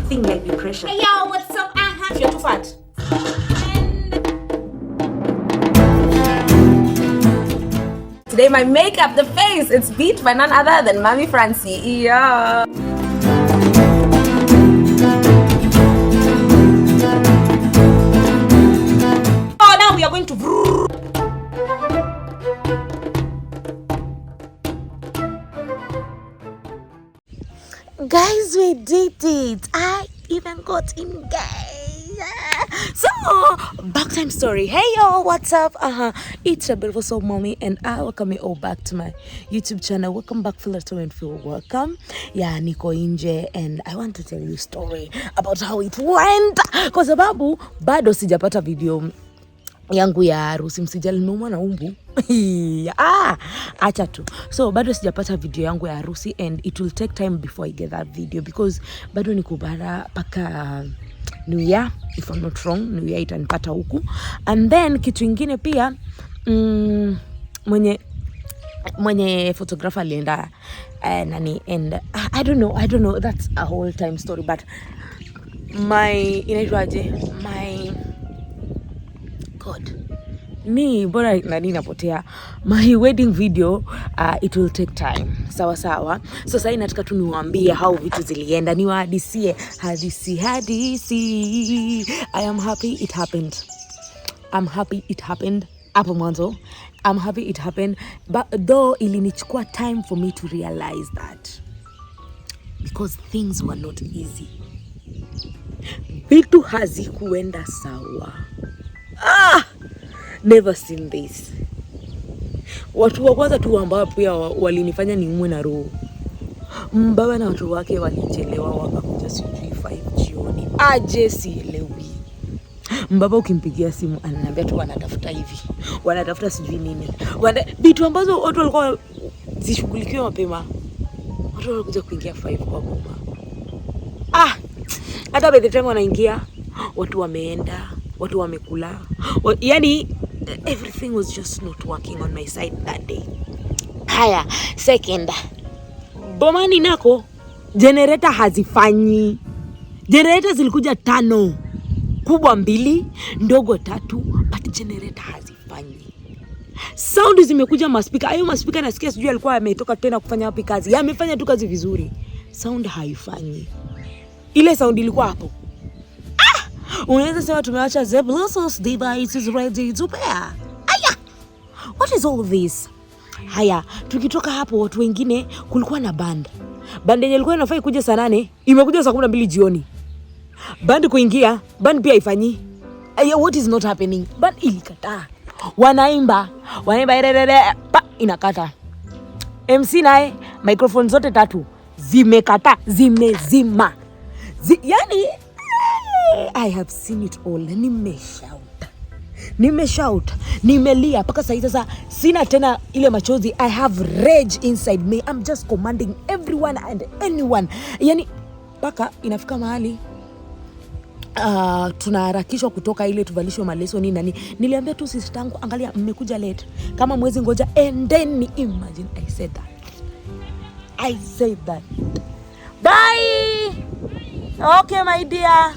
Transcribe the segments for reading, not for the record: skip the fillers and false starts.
everything might be pressure. Hey yo, what's up? If you're too fat. Today my makeup, the face, it's beat by none other than Mommy Francie. Yeah. Oh, now we are going to. Guys, we did it. I even got engaged. So, back time story. Hey y'all, what's up? It's a beautiful soul mommy, and I welcome you all back to my YouTube channel. Welcome back, feel and feel welcome. Yeah, niko nje, and I want to tell you a story about how it went. Kwa sababu bado sijapata video yangu ya harusi, msijali noma na umbu. Acha tu. So bado sijapata video yangu ya harusi, and it will take time before I get that video because bado niko bara paka New Year, if I'm not wrong. New Year itanipata huku. And then kitu ingine pia mwenye photographer alienda nani, and I don't know, that's a whole time story, but my bora nani napotea my wedding video, it will take time. Sawa. So sasa nataka tu niwaambie how vitu zilienda, niwahadisie hadisi. I am happy it happened. Hapo mwanzo I'm happy it happened, but though ilinichukua time for me to realize that because things were not easy. Vitu hazikuenda sawa. Never seen this. Watu wa kwanza tu ambao pia walinifanya niumwe na roho. Mbaba na watu wake walichelewa, wakakuja sijui 5 jioni. Aje sielewi. Mbaba ukimpigia simu ananiambia tu wanatafuta hivi. Wanatafuta sijui nini. Vitu ambazo watu walikuwa zishughulikiwe mapema. Watu walikuja kuingia 5 kwa boma. Hata by the time wanaingia, watu wameenda, watu wamekula. Yani everything was just not working on my side that day. Haya, second, bomani nako generator hazifanyi. Generator zilikuja 5, kubwa 2, ndogo 3, but generator hazifanyi. Sound zimekuja maspika. Hayo maspika nasikia sijui alikuwa ametoka tena kufanya wapi kazi. Yamefanya tu kazi vizuri. Sound haifanyi. Ile sound ilikuwa hapo. Unaweza sema tumeacha the Bluetooth device is ready to pair. What is all this? Haya, tukitoka hapo watu wengine kulikuwa na band. Band yenye ilikuwa inafai kuja saa 8, imekuja saa 12 jioni. Band kuingia, band pia haifanyi. What is not happening? Band ilikataa. Wanaimba pa inakata. MC naye microphone zote 3 zimekata, zimezima. Yani I have seen it all. Nimeshout, nimelia paka sasa sina tena ile machozi. I have rage inside me. I'm just commanding everyone and anyone. Yani paka inafika mahali tunaharakishwa kutoka ile tuvalishwe maleso nini nani. Niliambia tu sister yangu, angalia mmekuja late, kama mwezi ngoja. And then imagine I said that bye. Okay my dear,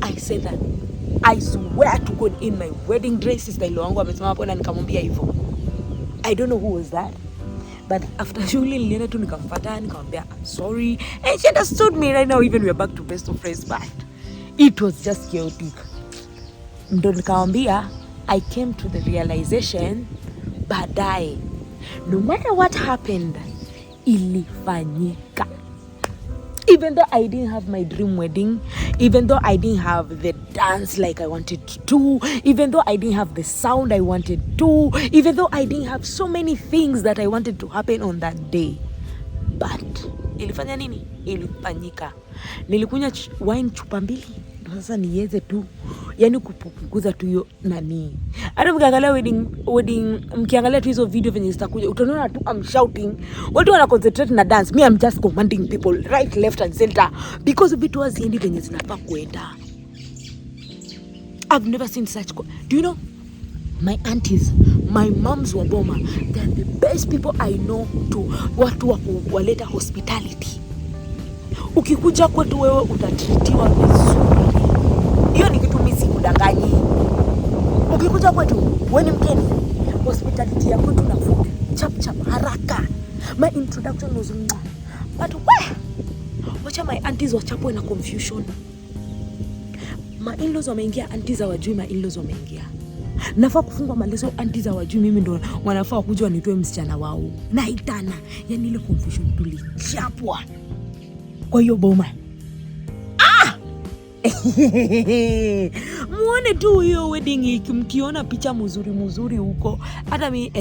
I said that. I swear to God, in my wedding dress, sister ilo wangu amesema hapo na nikamwambia hivyo. I don't know who was that, but after shule nilienda tu nikamfuata nikamwambia I'm sorry, and she understood me. Right now even we are back to best of friends, but it was just chaotic. Ndo nikamwambia I came to the realization baadaye, no matter what happened, ilifanyika. Even though I didn't have my dream wedding, even though I didn't have the dance like I wanted to do, even though I didn't have the sound I wanted to, even though I didn't have so many things that I wanted to happen on that day, but ilifanya nini? Ilifanyika. Nilikunywa wine chupa 2 sasa niweze tu yani kupunguza tu hiyo nani. Hata mkiangalia wedding mkiangalia tu hizo video venye zitakuja, utaona tu I'm shouting, watu wana concentrate na dance, me I'm just commanding people right, left and center because vitu haziendi venye zinafaa kuenda. I've never seen such do you know, my aunties, my moms wa boma, they're the best people I know to watu wa kuleta hospitality. Ukikuja kwetu wewe utatritiwa vizuri. Hiyo ni kitu mimi sikudanganyi. Ukikuja kwetu wewe ni mgeni, hospitality ya kwetu na food chap chap haraka. My introduction was but wacha my aunties wachapwe na confusion. My in-laws wameingia, aunties hawajui my in-laws wameingia. Nafaa kufungwa maleso, aunties hawajui mimi ndo wanafaa kuja wanitoe msichana wao. Naitana, yani ile confusion tulichapwa. Kwa hiyo boma. Muone tu hiyo wedding mkiona picha mzuri huko. Hata mi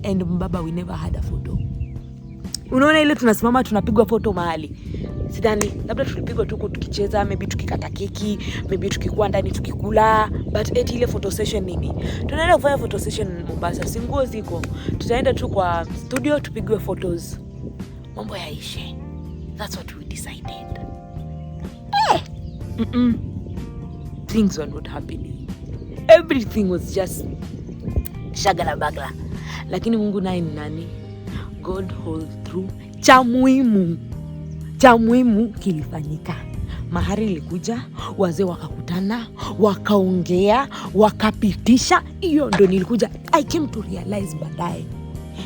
and Mbaba we never had a photo. Unaona ile tunasimama tunapigwa photo mahali. Sidhani, labda tulipigwa tuko tukicheza, maybe tukikata keki, maybe tukikuwa ndani tukikula, but eti ile photo session nini? Tunaenda kufanya photo session Mombasa, si nguo ziko. Tutaenda tu kwa studio tupigwe photos. Mambo yaishe. That's what we decided. Things were not happening. Everything was just shagala bagla. Lakini Mungu naye ni nani? God hold through. Cha muhimu kilifanyika. Mahari ilikuja, wazee wakakutana, wakaongea, wakapitisha. Hiyo ndo nilikuja. I came to realize baadaye.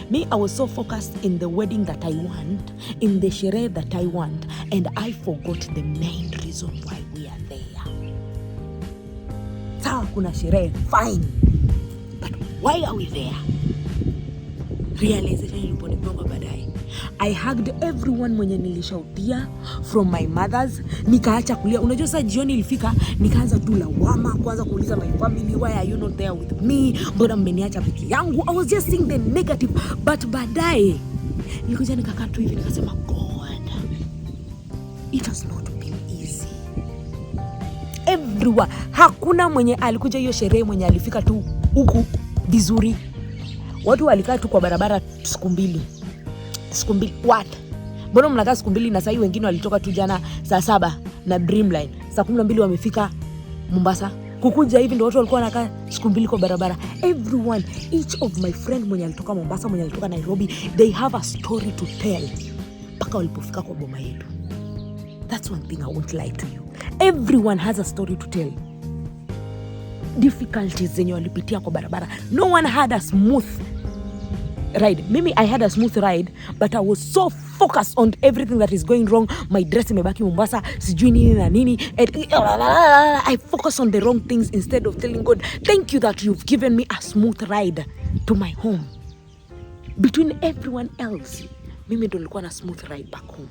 Me, I was so focused in the wedding that I want, in the sherehe that I want, and I forgot the main reason why we are there. Sawa, kuna sherehe, fine. But why are we there? Realization iliponigonga baadaye. I hugged everyone mwenye nilishautia from my mothers. Nikaacha kulia. Unajua saa jioni ilifika, nikaanza tu lawama, kwanza kuuliza my family, why are you not there with me? Mbona mmeniacha peke yangu? I was just seeing the negative. But baadaye nilikuja nikakaa tu hivi nikasema, God, it has not been easy. Everyone, hakuna mwenye alikuja hiyo sherehe mwenye alifika tu huku vizuri. Watu walikaa tu kwa barabara siku mbili. What? Mbona mnakaa siku mbili na sasa wengine walitoka tu jana saa 7 na Dreamline. Saa 12 wamefika Mombasa. Kukuja hivi ndio watu walikuwa wanakaa siku mbili kwa barabara. Everyone, each of my friend mwenye alitoka Mombasa, mwenye alitoka Nairobi, they have a story to tell. Paka walipofika kwa boma yetu. That's one thing I won't lie to you. Everyone has a story to tell. Difficulties zenye walipitia kwa barabara. No one had a smooth ride. Maybe I had a smooth ride, but I was so focused on everything that is going wrong. My dress imebaki Mombasa, sijui nini na nini. I focus on the wrong things instead of telling God, thank you that you've given me a smooth ride to my home. Between everyone else, mimi ndo nilikuwa na smooth ride back home.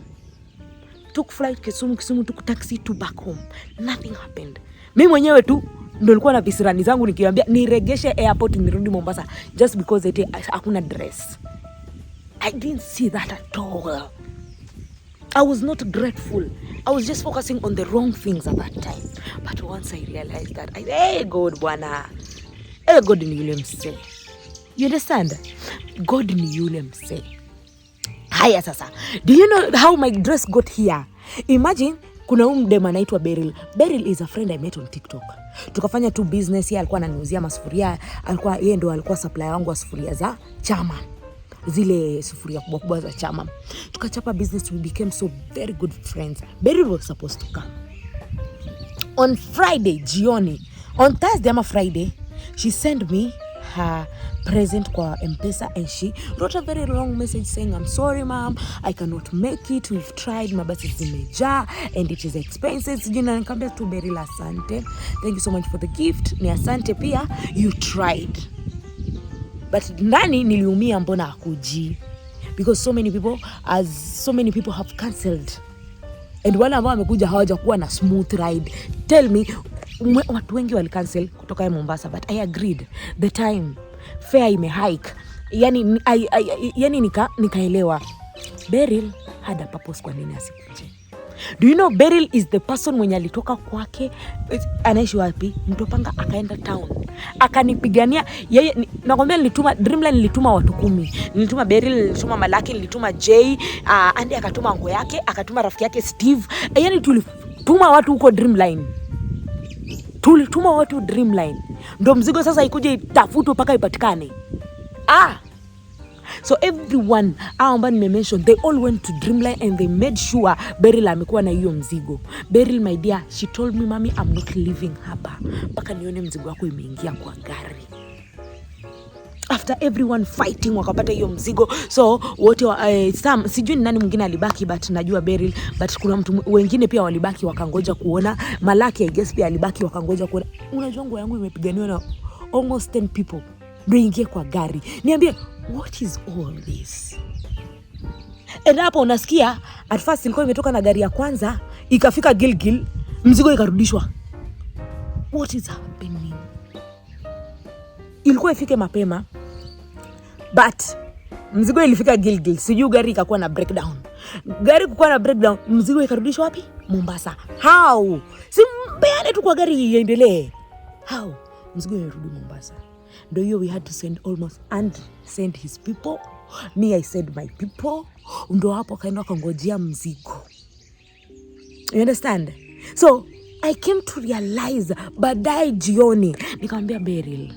Took flight Kisumu, took taxi to back home. Nothing happened. Mimi mwenyewe tu ndo nilikuwa na visirani zangu nikiwaambia niregeshe airport nirudi Mombasa just because eti hakuna dress. I didn't see that at all. I was not grateful. I was just focusing on the wrong things at that time. But once I realized that, God bwana. God ni yule mse. You understand? God ni yule mse. Haya sasa. Do you know how my dress got here? Imagine kuna mdema anaitwa Beryl. Beryl is a friend I met on TikTok. Tukafanya tu business. Yeye alikuwa ananiuzia masufuria. Yeye ndo alikuwa supplier wangu wa sufuria za chama. Zile sufuria kubwa za chama. Tukachapa business. We became so very good friends. Beryl was supposed to come on Friday jioni. On Thursday ama Friday, she sent me her present kwa M-Pesa and she wrote a very long message saying, I'm sorry mom, I cannot make it, we've tried, mabasi zimejaa and it is expensive. Sijina nikamwambia tu Beryl, asante, thank you so much for the gift, ni asante pia, you tried. But nani niliumia mbona hakuji? Because so many people have cancelled. And wale ambao wamekuja hawajakuwa na smooth ride. Tell me, watu wengi wali cancel kutoka ya Mombasa, but I agreed. The time fare imehike. Yani nikaelewa. Beryl had a purpose kwa nini asikuje. Do you know Beryl is the person mwenye alitoka kwake, anaishi wapi? Mtopanga akaenda town. Akanipigania. Yeye nakwambia nilituma Dreamline, nilituma watu 10. Nilituma Beryl, nilituma Malaki, nilituma Jay, Andy akatuma ngo yake, akatuma rafiki yake Steve. Yani tulituma watu huko Dreamline. Tulituma watu Dreamline. Ndio mzigo sasa ikuje itafutwe mpaka ipatikane. So everyone ambao nimemention, they all went to Dreamline and they made sure Beryl amekuwa na hiyo mzigo. Beryl, my dear, she told me, "Mami, I'm not leaving hapa mpaka nione mzigo wako imeingia kwa gari." After everyone fighting wakapata hiyo mzigo. So wote Sam, sijui ni nani mwingine alibaki, but najua Beryl, but kuna mtu wengine pia walibaki wakangoja kuona. Malaki, I guess, pia alibaki wakangoja kuona. Unajua nguo yangu imepiganiwa na almost 10 people ndio ingie kwa gari. Niambie, what is all this? And hapo unasikia at first ilikuwa imetoka na gari ya kwanza ikafika Gilgil, mzigo ikarudishwa. What is happening? Ilikuwa ifike mapema, but mzigo ilifika Gilgil, sijui gari ikakuwa na breakdown. Gari kukuwa na breakdown, mzigo ikarudishwa wapi? Mombasa. How? Si mpeane tu kwa gari iendelee. How? Mzigo irudi Mombasa. Ndio hiyo we had to send almost, and send his people. Me, I send my people. Ndio hapo kaenda kongojea mzigo. You understand? So I came to realize baadaye jioni nikamwambia Beryl,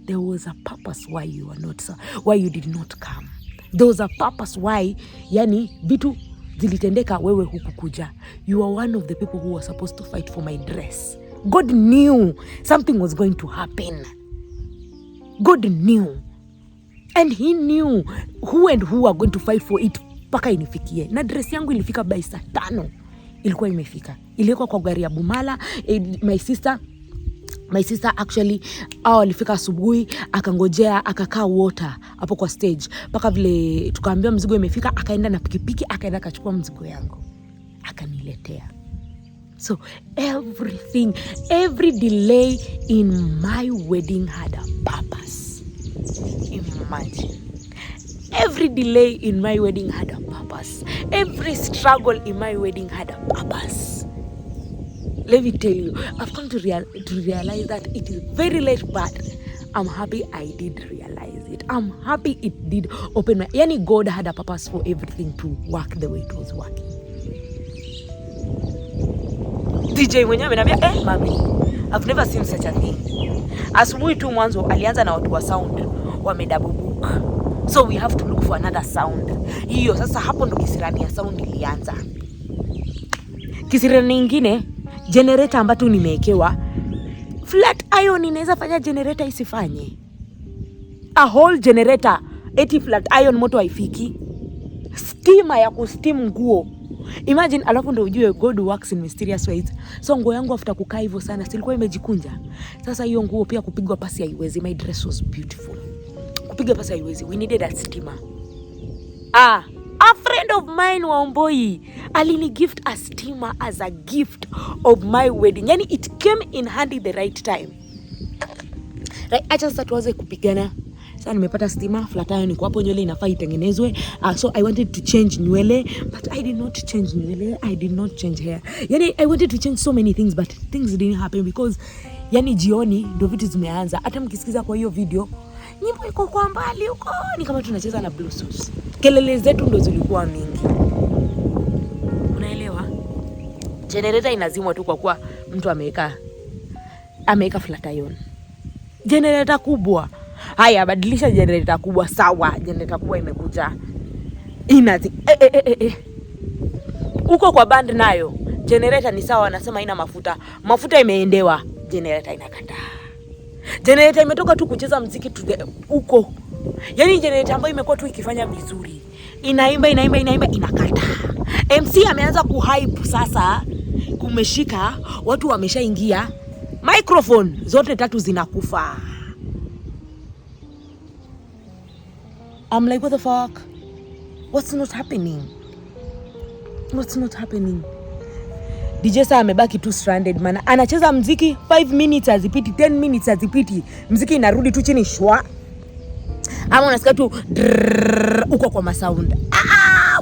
there was a purpose why you did not come. There was a purpose why, yani vitu zilitendeka wewe hukukuja. You are one of the people who were supposed to fight for my dress. God knew something was going to happen. God knew. And he knew who and who are going to fight for it paka inifikie. Na dress yangu ilifika by 5:00. Ilikuwa imefika. Ilikuwa kwa gari ya Bumala. My sister actually alifika asubuhi, akangojea, akakaa water hapo kwa stage. Paka vile tukaambiwa mzigo imefika, akaenda na pikipiki, akaenda akachukua mzigo yangu, akaniletea. So every delay in my wedding had a purpose. Imagine. Every delay in my wedding had a purpose. Every struggle in my wedding had a purpose. Let me tell you, I've come to realize that it is very late, but I'm happy I did realize it. I'm happy it did open my... Yani God had a purpose for everything to work the way it was working. DJ mwenyewe amenambia, mami, I've never seen such a thing. Asubuhi tu mwanzo alianza na watu wa sound wamedouble book. So we have to look for another sound. Hiyo sasa hapo ndo kisirani ya sound ilianza. Kisirani nyingine, generator ambayo nimewekewa, flat iron inaweza fanya generator isifanye. A whole generator, 80 flat iron moto haifiki. Steamer ya kusteam nguo. Imagine, alafu ndo ujue God works in mysterious ways. So nguo yangu after kukaa hivyo sana, silikuwa imejikunja. Sasa hiyo nguo pia kupigwa pasi haiwezi. My dress was beautiful. Kupiga pasi haiwezi. We needed a steamer. A friend of mine Wamboi alini gift a steamer as a gift of my wedding. Yani it came in handy the right time. Right, acha sasa tuanze kupigana. Sasa nimepata steamer, flat iron iko hapo, nywele inafaa itengenezwe. So I wanted to change nywele, but I did not change nywele. I did not change hair. Yani I wanted to change so many things, but things didn't happen because yani jioni ndio vitu zimeanza. Hata mkisikiza kwa hiyo video, nyimbo iko kwa mbali huko, ni kama tunacheza na bluetooth. Kelele zetu ndo zilikuwa mingi. Unaelewa? Generator inazimwa tu kwa kuwa mtu ameweka flat iron. Generator kubwa. Haya, badilisha generator kubwa. Sawa, generator kubwa imekuja. Inazi. Uko kwa band nayo. Generator ni sawa, wanasema ina mafuta. Mafuta imeendewa. Generator inakataa. Generator imetoka tu kucheza muziki uko. Yani generator ambayo imekuwa tu ikifanya vizuri. Inaimba inakataa. MC ameanza kuhype sasa. Kumeshika, watu wameshaingia. Microphone zote 3 zinakufa. I'm like, what the fuck? What's not happening? DJ sasa amebaki tu stranded, maana anacheza muziki 5 minutes azipiti, 10 minutes azipiti, muziki inarudi tu chini shwa. Ama unasikia tu uko kwa masound.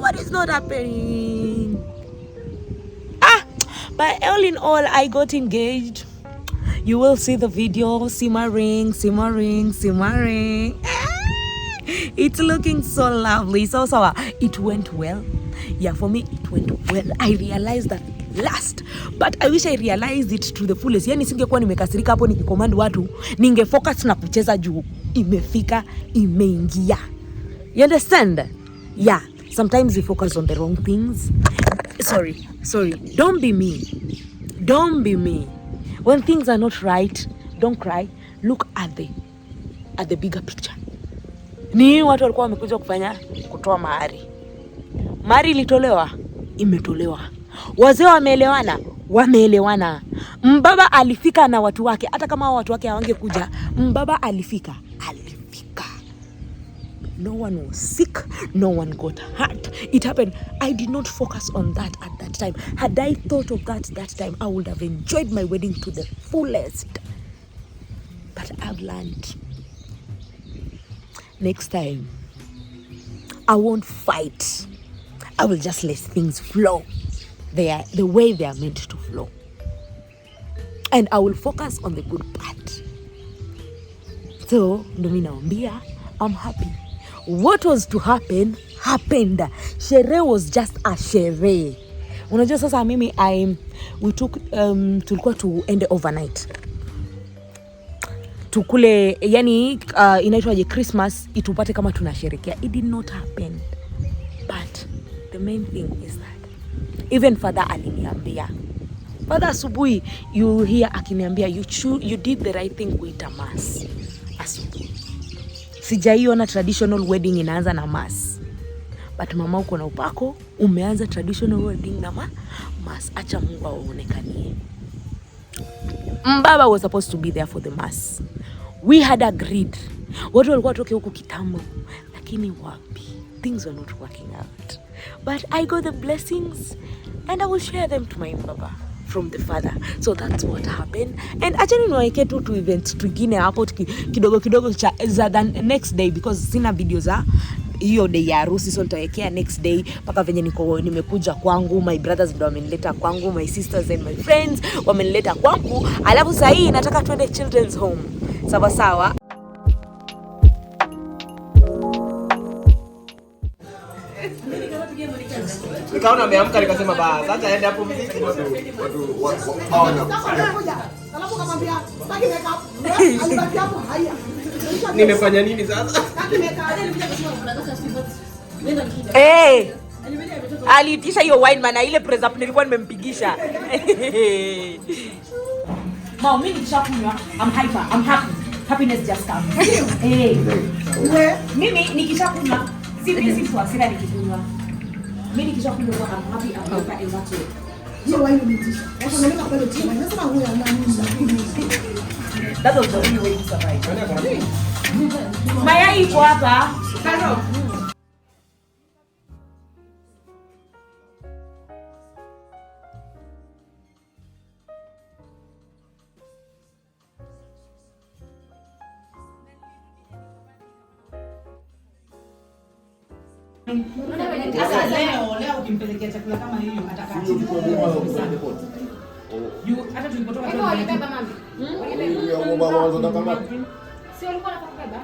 What is not happening? But all in all, I got engaged. You will see the video. See my ring. It's looking so lovely. So it went well. Yeah, for me it went well. I realized that last, but I wish I realized it to the fullest. Yani singekuwa nimekasirika hapo nikicommand watu, ningefocus na kucheza juu imefika, imeingia. You understand? Yeah, sometimes we focus on the wrong things. Sorry, don't be me. When things are not right, don't cry. Look at the bigger picture. Ni watu walikuwa wamekuja kufanya kutoa mahari ilitolewa, imetolewa. Wazee wameelewana. Mbaba alifika na watu wake, hata kama watu wake hawangekuja, mbaba alifika. No one was sick, no one got hurt. It happened. I did not focus on that at that time. Had I thought of that time, I would have enjoyed my wedding to the fullest. But I've learned. Next time, I won't fight. I will just let things flow. They are the way they are meant to flow. And I will focus on the good part. So, ndo mimi naambia, I'm happy. What was to happen, happened. Sherehe was just a sherehe. Unajua sasa mimi, we took, tulikuwa tuende overnight. Tukule, yani, inaitwaje Christmas, itupate kama tunasherehekea. It did not happen. But the main thing is that even father aliniambia. Father asubuhi, you hear akiniambia, you did the right thing kuita mass. Asubuhi. Sijaiona traditional wedding inaanza na mass. But mama uko na upako, umeanza traditional wedding na mass. Acha Mungu aonekanie. Mbaba was supposed to be there for the mass. We had agreed. Watu walikuwa watoke huku kitambo, lakini wapi, things were not working out. But I got the blessings and I will share them to my Mbaba from the father. So that's what happened. And actually niwaeke tu event twingine hapo kidogo za the next day, because sina video za hiyo day ya harusi, so nitawekea next day paka venye nimekuja kwangu. My brothers ndo wamenileta kwangu, my sisters and my friends wamenileta kwangu. Alafu sasa hii nataka twende children's home. Sawa. Nikaona ameamka nikasema basi sasa aende hapo mziki watu hawana. Alafu kamwambia sitaki makeup. Alibaki hapo haya. Nimefanya nini sasa? Aliitisha hiyo wine man, ile press up nilikuwa nimempigisha. Mom, mimi nikishakunywa, I'm hyper, I'm happy. Happiness just comes. Mimi nikishakunywa, si kwa hasira nikikunywa. Mimi nikishakunywa kwa I'm happy, I'm hyper and that's it. Hiyo wine nitisha. Sasa nilikuwa pale chini. Nasema huyu ana nini? That was the only way to survive. Mayai iko hapa. Karo. Sasa leo ukimpelekea chakula kama hiyo atakaa chini. Hata tulipotoka kwa walibeba mami. Mbaba wanataka kama. Sio alikuwa anataka kubeba.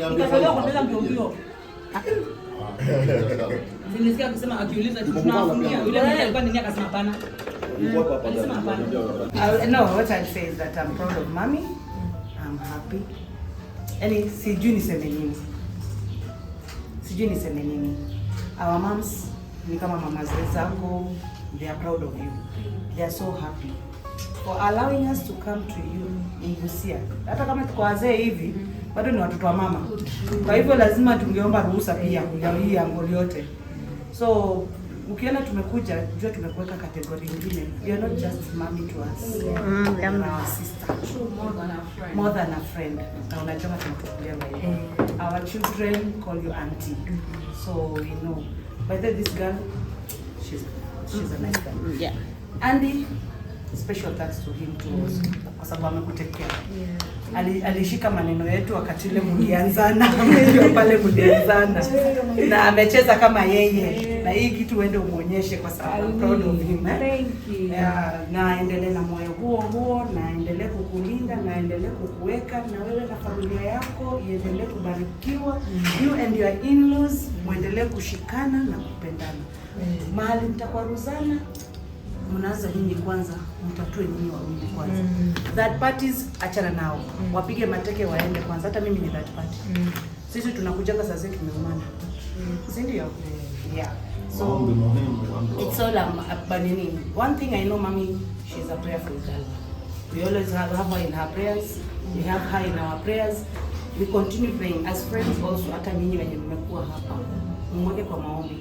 Nikatolewa kwa pesa mbio. Nilisikia akisema akiuliza tunafungia. Yule mmoja alikuwa nini akasema hapana. No, what I say is that I'm proud of mommy. I'm happy. Yaani sijui niseme nini. Our moms ni kama mama zako, they are proud of you. They are so happy for allowing us to come to you in Busia. Hata kama tuko wazee hivi, bado ni watoto wa mama. Kwa hivyo lazima tungeomba ruhusa pia ya hii angoli yote. So ukiona tumekuja, jua tumekuweka kategori nyingine. You are not just mommy to us. You are our sister. More than a friend. Na unajua tunatukulia wewe. Our children call you auntie. So we know. But this girl, she's a nice girl. Yeah. Andy, special thanks to him too, kwa sababu amekutekea. Alishika maneno yetu wakati ile mlianzana, pale mlianzana. Na amecheza kama yeye. Na hii kitu uende umuonyeshe kwa sababu I'm proud of him. Thank you. Na endelee na moyo huo, na endelee kukulinda, na endelee kukuweka na wewe na familia yako iendelee kubarikiwa. You and your in-laws muendelee kushikana na kupendana. Mahali mtakwaruzana, mnaanza nyinyi kwanza, mtatue nyinyi wawili kwanza. Third parties achana nao. Wapige mateke waende kwanza. Hata mimi ni third party. Sisi tunakujaga saa zetu tumeumana. Si ndio? Yeah. So it's all about nini. One thing I know, mommy, she's a prayerful girl. We always have her in her prayers. We have her in our prayers. We continue praying as friends also. Hata nyinyi wenye mmekuwa hapa, mweke kwa maombi.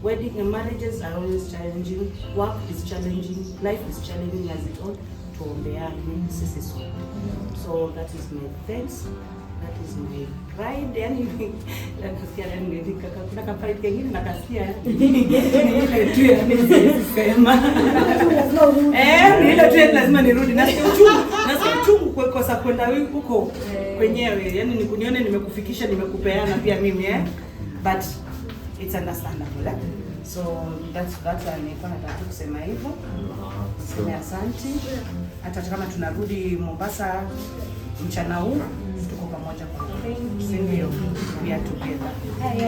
Wedding and marriages are always challenging. Work is challenging. Life is challenging as it all. Tuombeane sisi sote. So that is my thanks. That is my pride. Yani nasikia yani kaka kuna kafaidi kingine nakasikia. Ile tu ya mimi sema. Ile tu lazima nirudi. Nasikia uchungu kwa kosa kwenda huko kwenyewe. Yani nikunione nimekufikisha nimekupeana pia mimi but it's understandable. So that's nilikuwa nataka kusema hivyo. Sema asante. Hata kama tunarudi Mombasa mchana huu tuko pamoja kwa sindio, we are together. Hata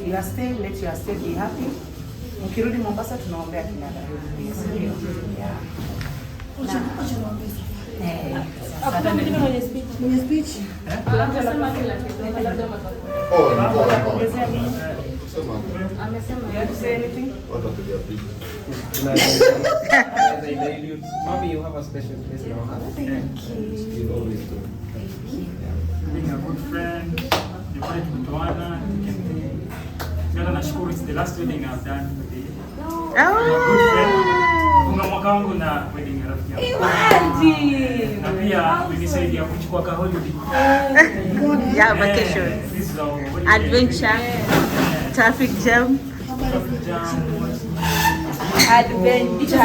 you are stay, let your stay be happy. Mkirudi Mombasa tunaombea kila la heri. Sindio? Yeah. Hakuna mwingine mwenye speech. Amesema. You have to say anything? Mommy, you have a special place in our heart. Thank you. You always do. Being a good friend, you wanted to Joanna, nashukuru, it's the last wedding I've done today. Good friend. Kuna mwaka wangu na wedding ya rafiki yangu. Na pia umenisaidia kuchukua ka holiday. Yeah, vacation. This is our Adventure. Traffic jam. Adventure.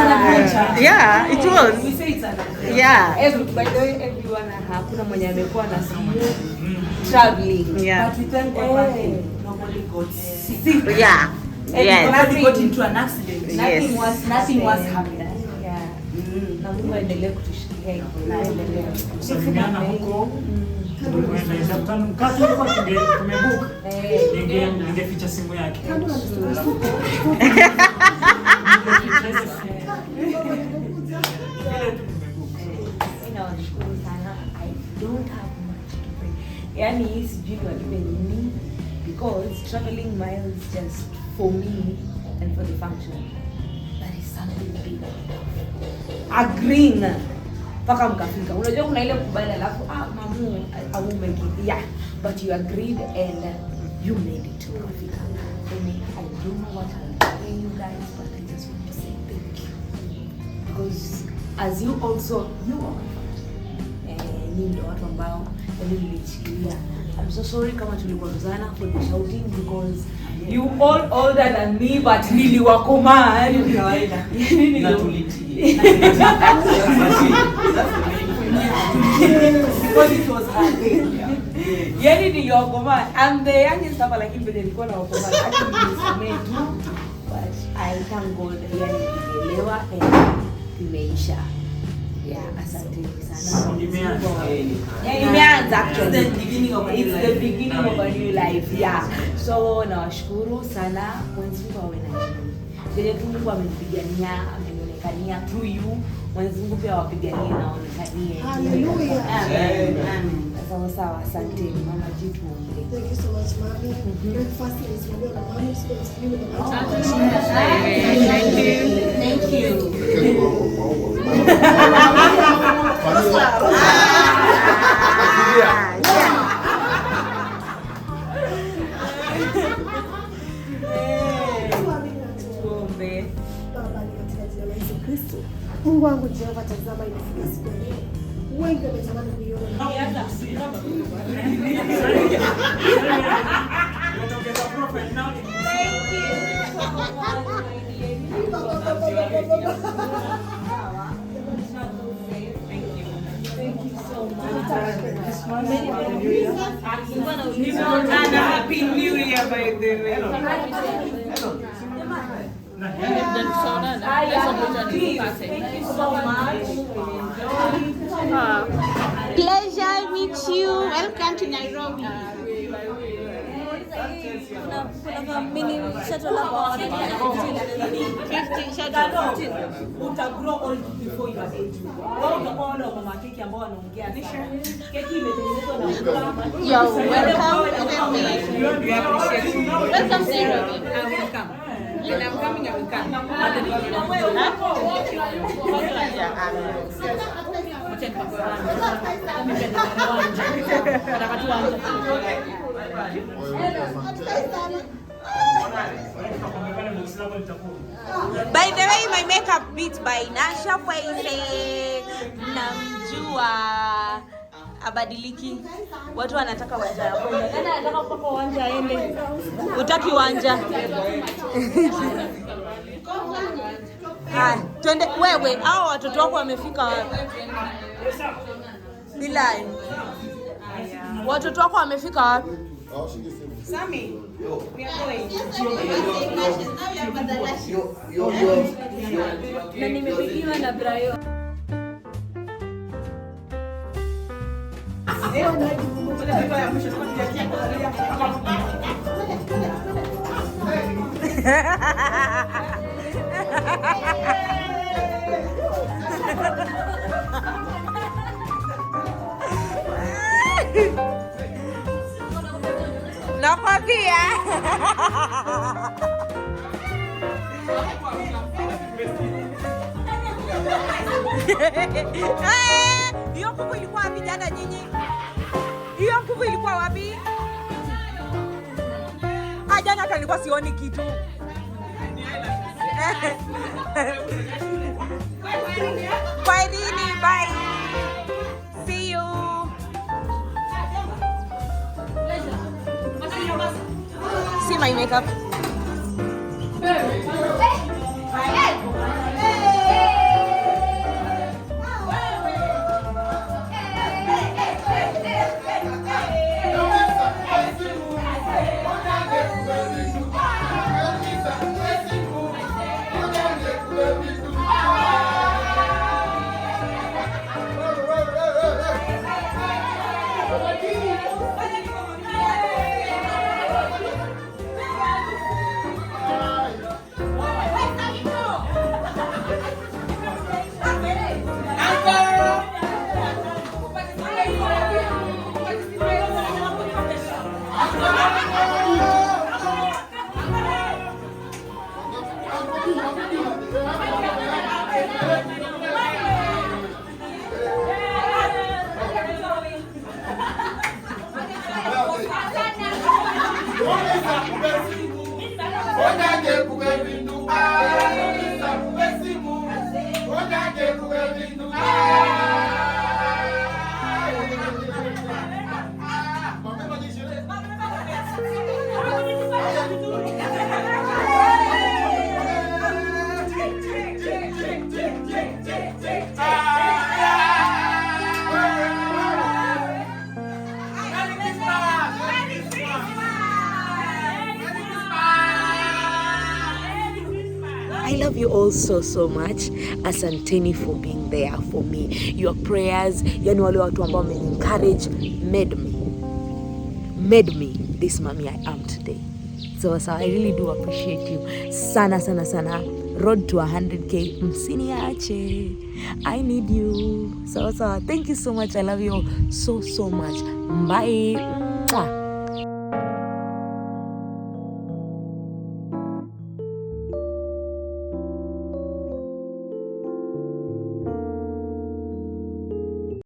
Yeah, it was. We say it's an adventure. Yeah. By the way, everyone hakuna mwenye amekuwa na smooth traveling. Yeah. But we thank God nobody got sick. Yeah. Yes. Nobody got into an accident. Yes. Nothing was happening. Yeah. Na Mungu aendelee kutushikilia hivyo. Kusalimiana huko. Tumeenda Isabtano mkati kwa tumebook. Ningeficha simu yake. Ninawashukuru sana. I don't have much to pray. Yani hii sijui walipe nini because traveling miles just for me and for the function. That is something big. Agreeing mpaka mkafika. Unajua kuna ile kubali alafu mamu I will make it. Yeah, but you agreed and you made it to Africa. I don't know what I'll tell you guys, but I just want to say thank you. Because as you also, you are my family. Ni ndo watu ambao nilichilia. I'm so sorry kama tulikwazana for the shouting because you all older than me but niliwakoma yani kawaida. Na tulitii. Because it was hard. Yani niliwakoma. I'm the youngest hapa lakini bado nilikuwa na wakoma. Actually nilisomea tu but I thank God yani nilielewa and imeisha. Yeah, asante sana. Imeanza actually. It's the beginning of a new life. It's the beginning of a new life. Yeah. So nawashukuru sana Mwenyezi Mungu awe na nyinyi. Vile tu Mungu amenipigania, amenionekania through you. Mwenyezi Mungu pia wapiganie na waonekanie. Hallelujah. Amen. Amen. Sawa, asante mama jitu. Thank you so much, Mommy. Your fasting is one of the Mommy supposed to be with the Thank you. Baba, katika jina la Yesu Kristo. Mungu wangu Jehova, tazama inafika siku ya leo. Wengi wametamani kuiona. Happy New Year by the way. Thank you so much. Pleasure meet you. Welcome to Nairobi. Kuna mini shuttle hapa Uta grow old before your age. Wewe utakuwa wale wa mama keki ambao wanaongea sana. Keki imetengenezwa na unga. Yo, welcome. Welcome Sarah. Welcome. And I'm coming, I will come. By the way, my makeup beat by Nasha Faise. Namjua abadiliki. Watu wanataka wanja ya kwenda. Nani anataka kupaka wanja aende? Utaki wanja? Twende wewe, hao watoto wako wamefika wapi? Bilai. Watoto wako wamefika wapi? Sami, we are going. Na nimepigiwa na Brayo. Nakwambia. Hiyo kuku ilikuwa wapi jana nyinyi? Hiyo kuku ilikuwa wapi? Jana hata nilikuwa sioni kitu. Kwa nini? Bye. See you. See my makeup. I love you all so much. Asanteni for being there for me. Your prayers, yani wale watu ambao encourage made me this mommy I am today. So I really do appreciate you. Sana. Road to 100K. Msiniache. I need you. So thank you so much. I love you all so much. Bye. Mwah.